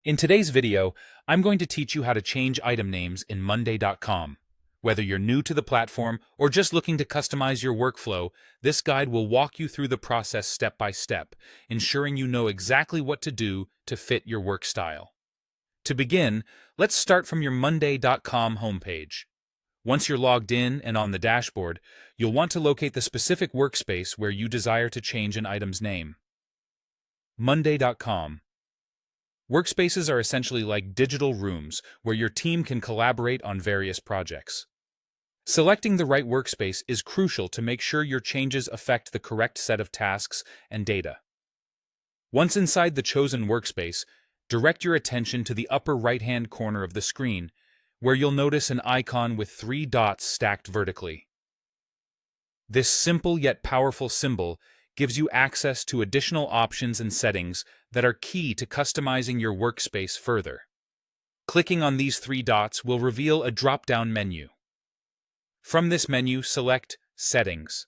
In today's video, I'm going to teach you how to change item names in Monday.com. Whether you're new to the platform or just looking to customize your workflow, this guide will walk you through the process step by step, ensuring you know exactly what to do to fit your work style. To begin, let's start from your Monday.com homepage. Once you're logged in and on the dashboard, you'll want to locate the specific workspace where you desire to change an item's name. Monday.com. Workspaces are essentially like digital rooms where your team can collaborate on various projects. Selecting the right workspace is crucial to make sure your changes affect the correct set of tasks and data. Once inside the chosen workspace, direct your attention to the upper right-hand corner of the screen, where you'll notice an icon with 3 dots stacked vertically. This simple yet powerful symbol gives you access to additional options and settings that are key to customizing your workspace further. Clicking on these 3 dots will reveal a drop-down menu. From this menu, select Settings.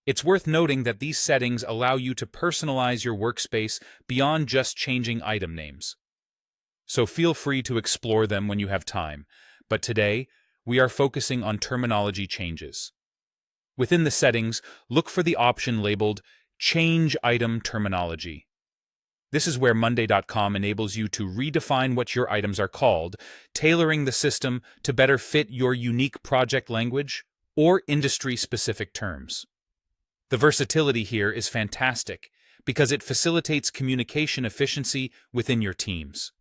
It's worth noting that these settings allow you to personalize your workspace beyond just changing item names. So feel free to explore them when you have time, but today, we are focusing on terminology changes. Within the settings, look for the option labeled Change Item Terminology. This is where Monday.com enables you to redefine what your items are called, tailoring the system to better fit your unique project language or industry-specific terms. The versatility here is fantastic because it facilitates communication efficiency within your teams.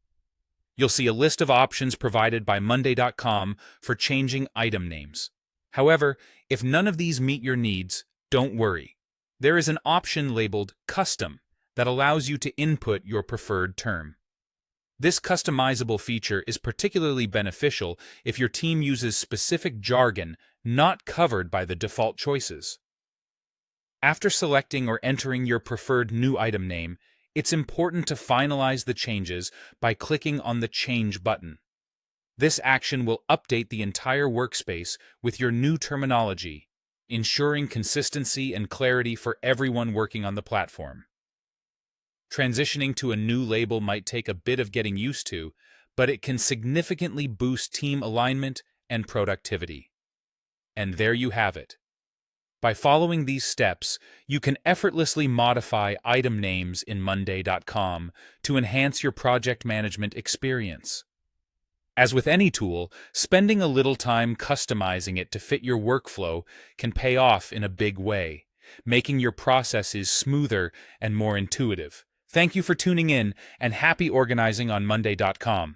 You'll see a list of options provided by Monday.com for changing item names. However, if none of these meet your needs, don't worry. There is an option labeled Custom that allows you to input your preferred term. This customizable feature is particularly beneficial if your team uses specific jargon not covered by the default choices. After selecting or entering your preferred new item name, it's important to finalize the changes by clicking on the Change button. This action will update the entire workspace with your new terminology, ensuring consistency and clarity for everyone working on the platform. Transitioning to a new label might take a bit of getting used to, but it can significantly boost team alignment and productivity. And there you have it. By following these steps, you can effortlessly modify item names in Monday.com to enhance your project management experience. As with any tool, spending a little time customizing it to fit your workflow can pay off in a big way, making your processes smoother and more intuitive. Thank you for tuning in, and happy organizing on Monday.com.